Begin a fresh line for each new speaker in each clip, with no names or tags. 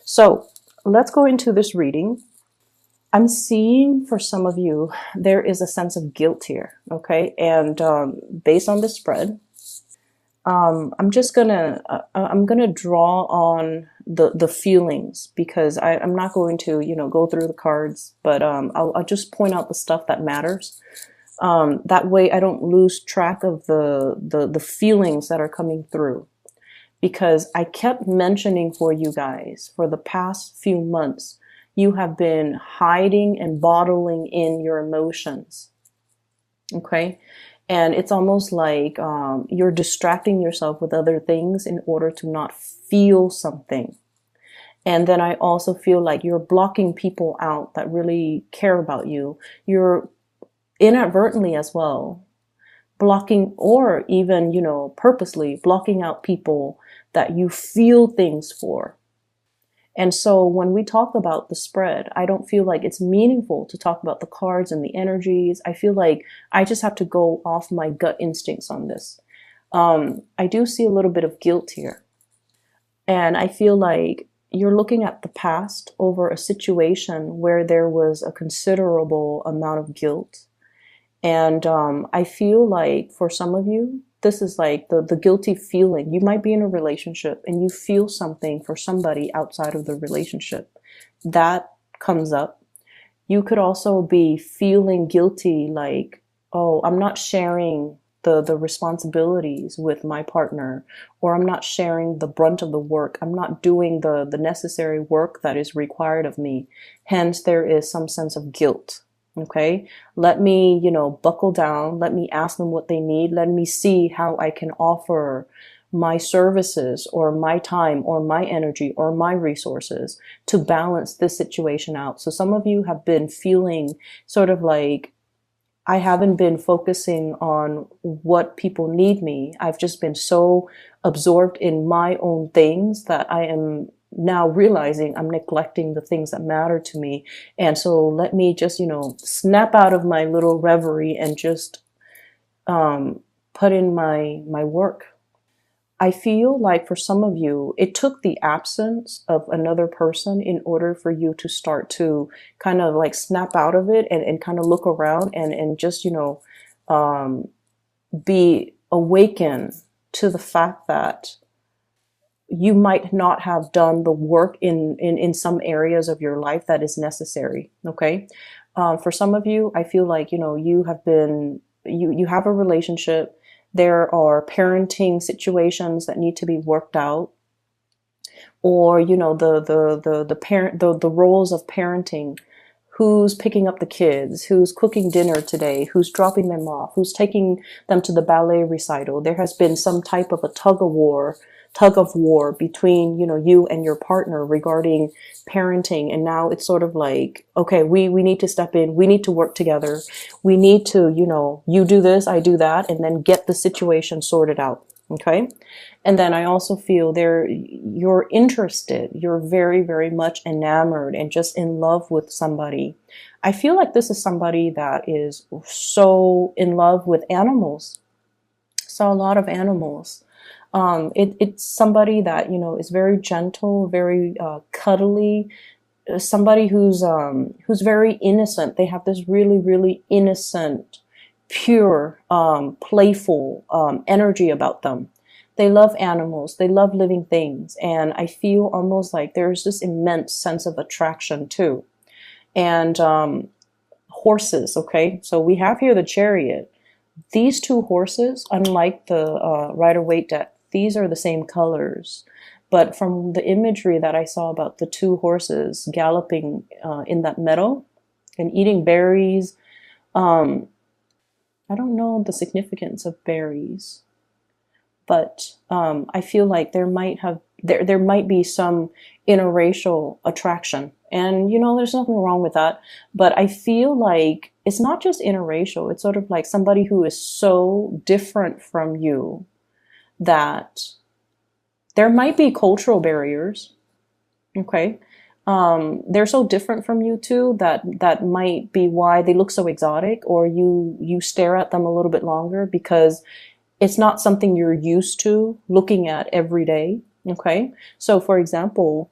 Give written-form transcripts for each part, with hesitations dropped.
So let's go into this reading. I'm seeing for some of you, there is a sense of guilt here. Okay. And based on the spread, I'm gonna draw on the feelings, because I'm not going to, go through the cards, but I'll just point out the stuff that matters. That way I don't lose track of the feelings that are coming through, because I kept mentioning for you guys for the past few months, you have been hiding and bottling in your emotions. Okay. And it's almost like you're distracting yourself with other things in order to not feel something. And then I also feel like you're blocking people out that really care about you. You're inadvertently as well blocking, or even, purposely blocking out people that you feel things for. And so when we talk about the spread, I don't feel like it's meaningful to talk about the cards and the energies. I feel like I just have to go off my gut instincts on this. I do see a little bit of guilt here. And I feel like you're looking at the past over a situation where there was a considerable amount of guilt. And I feel like for some of you, this is like the guilty feeling. You might be in a relationship and you feel something for somebody outside of the relationship. That comes up. You could also be feeling guilty, like, oh, I'm not sharing the responsibilities with my partner, or I'm not sharing the brunt of the work. I'm not doing the necessary work that is required of me. Hence, there is some sense of guilt. Okay, let me, buckle down. Let me ask them what they need. Let me see how I can offer my services or my time or my energy or my resources to balance this situation out. So some of you have been feeling sort of like, I haven't been focusing on what people need me. I've just been so absorbed in my own things that I am now realizing I'm neglecting the things that matter to me. And so let me just, snap out of my little reverie and just put in my work. I feel like for some of you, it took the absence of another person in order for you to start to kind of like snap out of it and kind of look around and just, be awakened to the fact that you might not have done the work in some areas of your life that is necessary. Okay. For some of you, I feel like, you have been, you have a relationship. There are parenting situations that need to be worked out, or, the parent, the roles of parenting. Who's picking up the kids? Who's cooking dinner today? Who's dropping them off? Who's taking them to the ballet recital? There has been some type of a tug of war between, you and your partner regarding parenting. And now it's sort of like, okay, we need to step in. We need to work together. We need to, you do this, I do that, and then get the situation sorted out. Okay. And then I also feel you're interested. You're very, very much enamored and just in love with somebody. I feel like this is somebody that is so in love with animals. So a lot of animals. It's somebody that, is very gentle, very cuddly, somebody who's very innocent. They have this really, really innocent, pure, playful energy about them. They love animals. They love living things. And I feel almost like there's this immense sense of attraction too. And horses, okay? So we have here the Chariot. These two horses, unlike the Rider-Waite deck, these are the same colors. But from the imagery that I saw about the two horses galloping in that meadow and eating berries, I don't know the significance of berries, but I feel like there might be some interracial attraction. And, there's nothing wrong with that. But I feel like it's not just interracial. It's sort of like somebody who is so different from you that there might be cultural barriers. Okay. They're so different from you too that might be why they look so exotic, or you stare at them a little bit longer because it's not something you're used to looking at every day. Okay. So for example,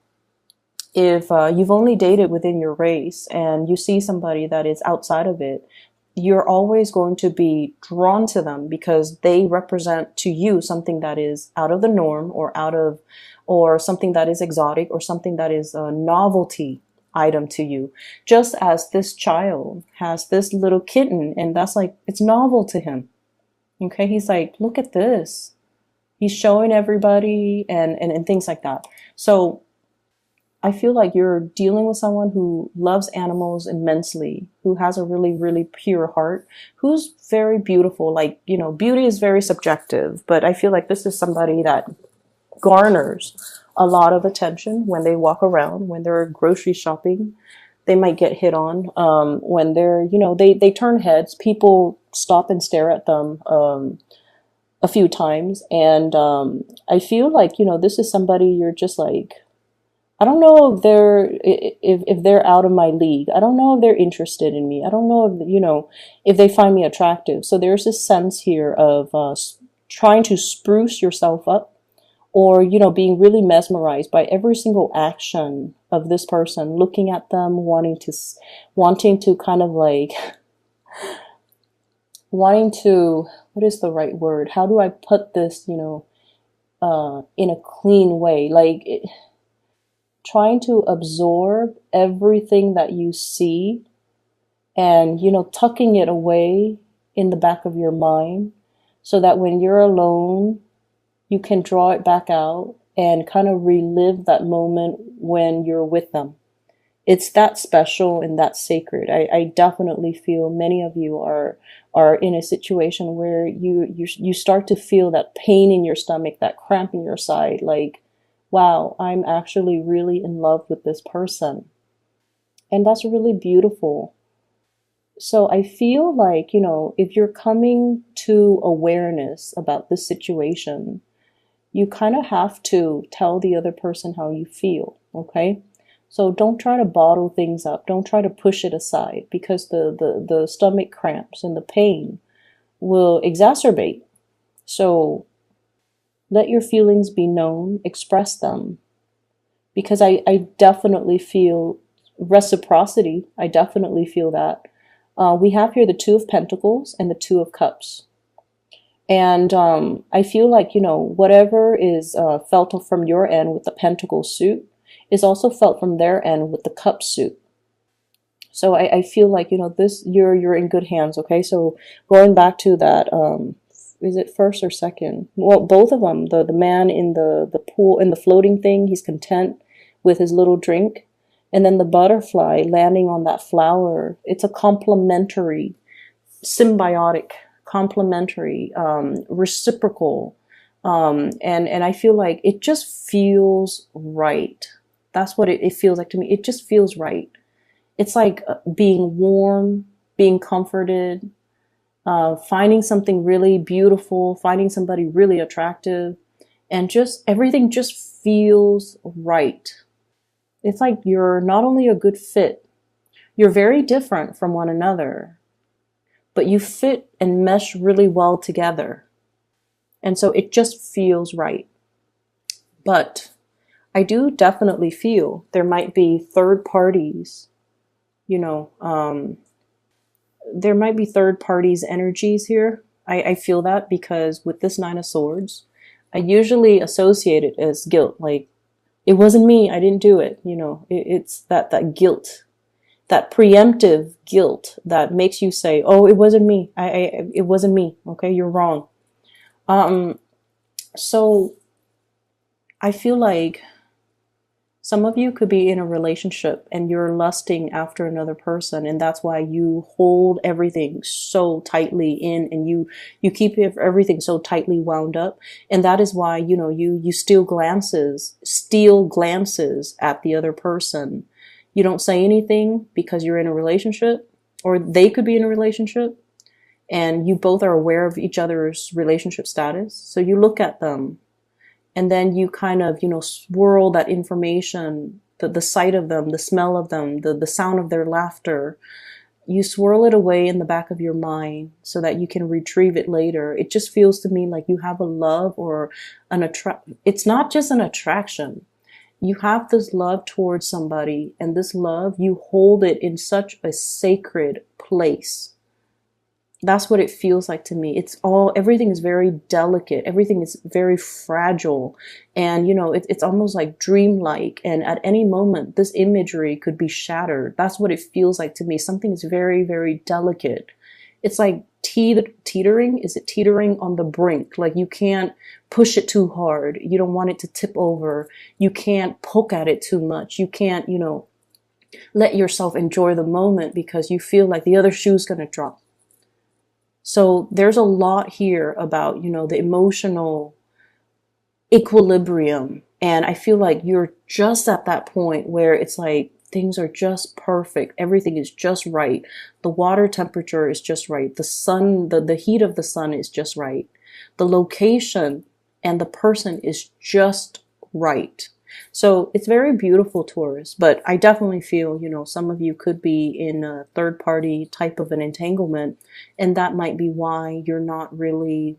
if you've only dated within your race and you see somebody that is outside of it, you're always going to be drawn to them because they represent to you something that is out of the norm, or something that is exotic, or something that is a novelty item to you. Just as this child has this little kitten, and that's like, it's novel to him. Okay. He's like, look at this. He's showing everybody and things like that. So I feel like you're dealing with someone who loves animals immensely, who has a really, really pure heart, who's very beautiful. Like, beauty is very subjective, but I feel like this is somebody that garners a lot of attention when they walk around, when they're grocery shopping. They might get hit on. When they're, they turn heads. People stop and stare at them a few times. And I feel like, this is somebody you're just like, I don't know if they're out of my league. I don't know if they're interested in me. I don't know if they find me attractive. So there's this sense here of trying to spruce yourself up, or being really mesmerized by every single action of this person, looking at them, wanting to kind of like wanting to, what is the right word? How do I put this, in a clean way? Like trying to absorb everything that you see and, tucking it away in the back of your mind so that when you're alone, you can draw it back out and kind of relive that moment when you're with them. It's that special and that sacred. I definitely feel many of you are in a situation where you start to feel that pain in your stomach, that cramp in your side, like, wow, I'm actually really in love with this person. And that's really beautiful. So I feel like, if you're coming to awareness about this situation, you kind of have to tell the other person how you feel, okay? So don't try to bottle things up. Don't try to push it aside, because the stomach cramps and the pain will exacerbate. So let your feelings be known, express them, because I definitely feel reciprocity. I definitely feel that. We have here the Two of Pentacles and the Two of Cups. And I feel like, whatever is felt from your end with the Pentacle suit is also felt from their end with the Cup suit. So I feel like, you're in good hands, okay? So going back to that, is it first or second? Well, both of them. The man in the pool, in the floating thing, he's content with his little drink. And then the butterfly landing on that flower, it's a complementary, symbiotic, complementary, reciprocal. And I feel like it just feels right. That's what it feels like to me. It just feels right. It's like being warm, being comforted, finding something really beautiful, finding somebody really attractive, and just everything just feels right. It's like you're not only a good fit, you're very different from one another, but you fit and mesh really well together. And so it just feels right. But I do definitely feel there might be third parties, there might be third parties energies here. I feel that because with this Nine of Swords, I usually associate it as guilt. Like, it wasn't me, I didn't do it. It's that guilt, that preemptive guilt that makes you say, oh, it wasn't me. It wasn't me. Okay, you're wrong. So I feel like some of you could be in a relationship and you're lusting after another person, and that's why you hold everything so tightly in, and you keep everything so tightly wound up. And that is why, you steal glances at the other person. You don't say anything because you're in a relationship, or they could be in a relationship, and you both are aware of each other's relationship status. So you look at them, and then you kind of, swirl that information, the sight of them, the smell of them, the sound of their laughter. You swirl it away in the back of your mind so that you can retrieve it later. It just feels to me like you have a love or it's not just an attraction. You have this love towards somebody, and this love, you hold it in such a sacred place. That's what it feels like to me. Everything is very delicate. Everything is very fragile. And, it's almost like dreamlike. And at any moment, this imagery could be shattered. That's what it feels like to me. Something is very, very delicate. It's like teetering. Is it teetering on the brink? Like you can't push it too hard. You don't want it to tip over. You can't poke at it too much. You can't, let yourself enjoy the moment because you feel like the other shoe's going to drop. So there's a lot here about, the emotional equilibrium. And I feel like you're just at that point where it's like things are just perfect. Everything is just right. The water temperature is just right. The sun, the heat of the sun is just right. The location and the person is just right. So it's very beautiful, Taurus, but I definitely feel, some of you could be in a third party type of an entanglement, and that might be why you're not really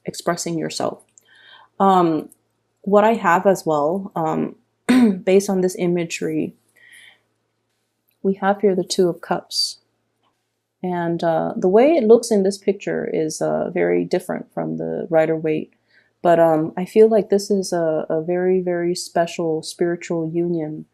expressing yourself. What I have as well, based on this imagery, we have here the Two of Cups. And the way it looks in this picture is very different from the Rider-Waite. But I feel like this is a very, very special spiritual union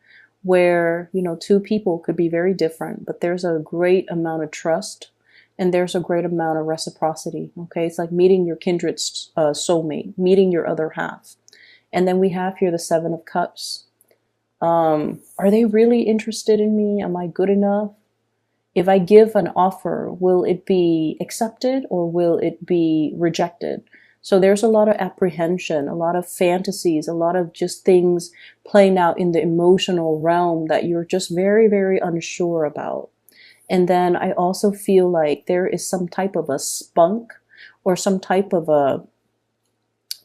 where, two people could be very different, but there's a great amount of trust and there's a great amount of reciprocity. Okay, it's like meeting your kindred soulmate, meeting your other half. And then we have here the Seven of Cups. Are they really interested in me? Am I good enough? If I give an offer, will it be accepted or will it be rejected? So there's a lot of apprehension, a lot of fantasies, a lot of just things playing out in the emotional realm that you're just very, very unsure about. And then I also feel like there is some type of a spunk or some type of a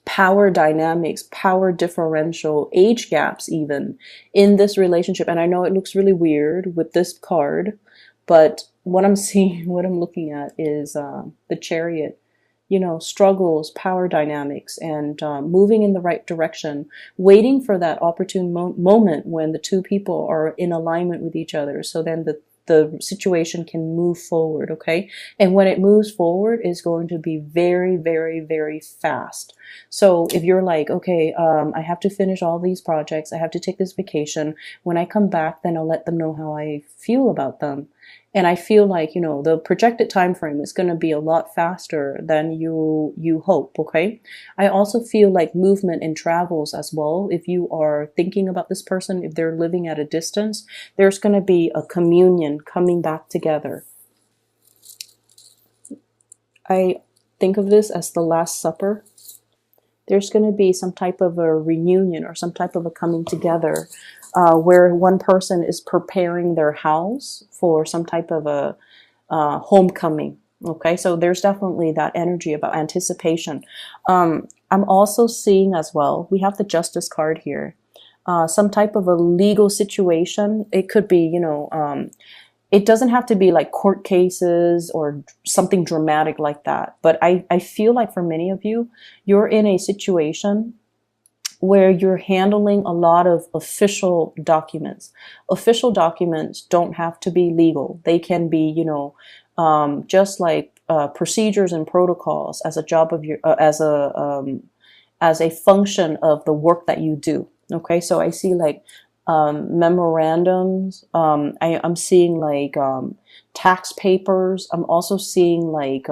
power dynamics, power differential, age gaps even in this relationship. And I know it looks really weird with this card, but what I'm seeing, what I'm looking at is the Chariot. Struggles, power dynamics, and moving in the right direction, waiting for that opportune moment when the two people are in alignment with each other. So then the situation can move forward, okay? And when it moves forward, it's going to be very, very, very fast. So if you're like, okay, I have to finish all these projects, I have to take this vacation. When I come back, then I'll let them know how I feel about them. And I feel like, the projected time frame is going to be a lot faster than you hope, okay? I also feel like movement and travels as well. If you are thinking about this person, if they're living at a distance, there's going to be a communion coming back together. I think of this as the Last Supper. There's going to be some type of a reunion or some type of a coming together where one person is preparing their house for some type of a homecoming. Okay, so there's definitely that energy about anticipation. I'm also seeing as well, we have the Justice card here. Some type of a legal situation. It could be, it doesn't have to be like court cases or something dramatic like that. But I feel like for many of you, you're in a situation where you're handling a lot of official documents. Official documents don't have to be legal. They can be, just like procedures and protocols as a job of your, as a function of the work that you do. Okay, so I see like memorandums. I'm seeing like tax papers. I'm also seeing like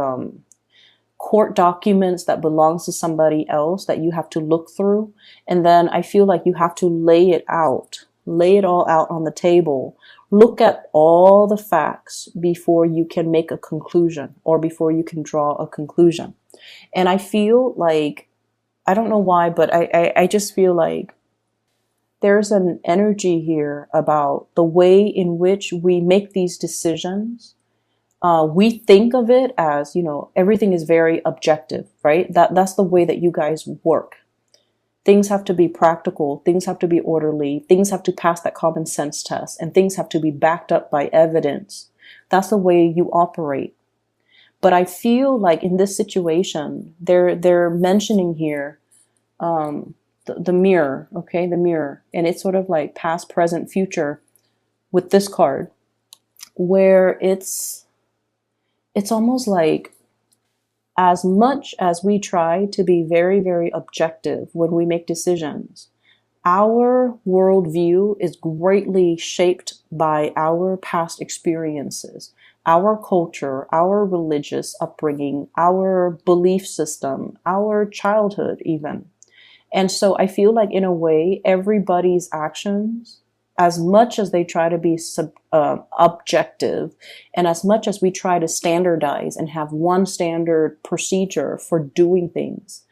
court documents that belongs to somebody else that you have to look through. And then I feel like you have to lay it all out on the table. Look at all the facts before you can make a conclusion or before you can draw a conclusion. And I feel like, I don't know why, but I just feel like there's an energy here about the way in which we make these decisions. We think of it as, everything is very objective, right? That's the way that you guys work. Things have to be practical. Things have to be orderly. Things have to pass that common sense test, and things have to be backed up by evidence. That's the way you operate. But I feel like in this situation, they're mentioning here, the the mirror, okay, the mirror, and it's sort of like past, present, future with this card, where it's almost like, as much as we try to be very, very objective when we make decisions, our worldview is greatly shaped by our past experiences, our culture, our religious upbringing, our belief system, our childhood, even. And so I feel like, in a way, everybody's actions, as much as they try to be objective, and as much as we try to standardize and have one standard procedure for doing things,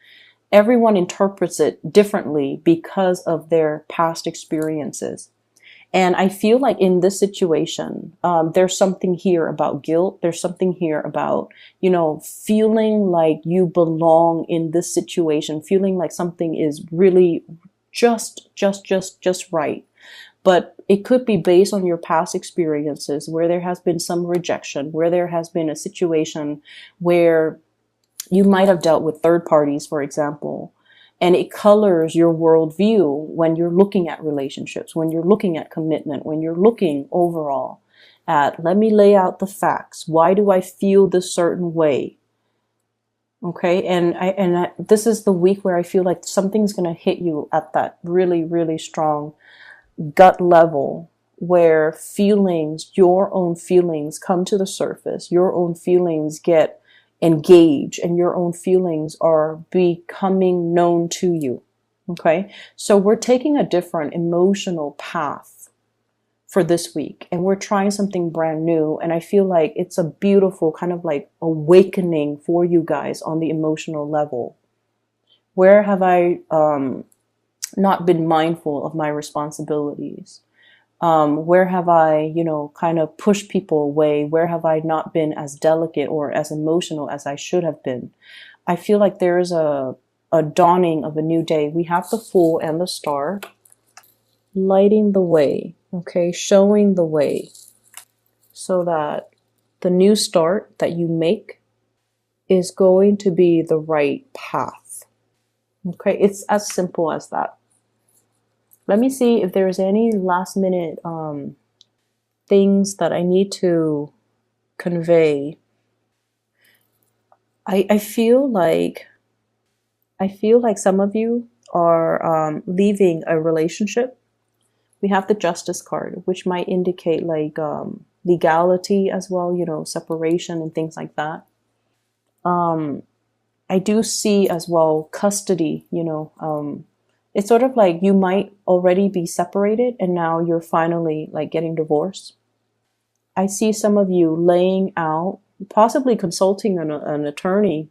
everyone interprets it differently because of their past experiences. And I feel like in this situation, there's something here about guilt. There's something here about, feeling like you belong in this situation, feeling like something is really just right. But it could be based on your past experiences where there has been some rejection, where there has been a situation where you might have dealt with third parties, for example, and it colors your worldview when you're looking at relationships, when you're looking at commitment, when you're looking overall at, let me lay out the facts. Why do I feel this certain way? Okay, and this is the week where I feel like something's going to hit you at that really, really strong gut level, where feelings, your own feelings, come to the surface. Your own feelings get engaged, and your own feelings are becoming known to you. Okay, so we're taking a different emotional path for this week, and we're trying something brand new. And I feel like it's a beautiful kind of like awakening for you guys on the emotional level. Where have I not been mindful of my responsibilities? Where have I, kind of pushed people away? Where have I not been as delicate or as emotional as I should have been? I feel like there is a dawning of a new day. We have the Fool and the Star lighting the way, okay, showing the way, so that the new start that you make is going to be the right path. Okay, it's as simple as that. Let me see if there's any last minute things that I need to convey. I feel like some of you are leaving a relationship. We have the Justice card, which might indicate like legality as well, separation and things like that. I do see as well custody, it's sort of like you might already be separated and now you're finally like getting divorced. I see some of you laying out, possibly consulting an attorney,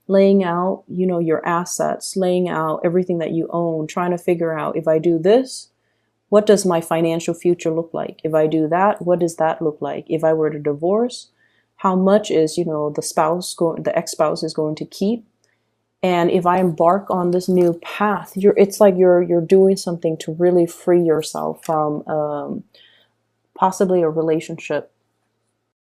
laying out, your assets, laying out everything that you own, trying to figure out, if I do this, what does my financial future look like? If I do that, what does that look like? If I were to divorce, how much is, the ex-spouse is going to keep? And if I embark on this new path, it's like you're doing something to really free yourself from possibly a relationship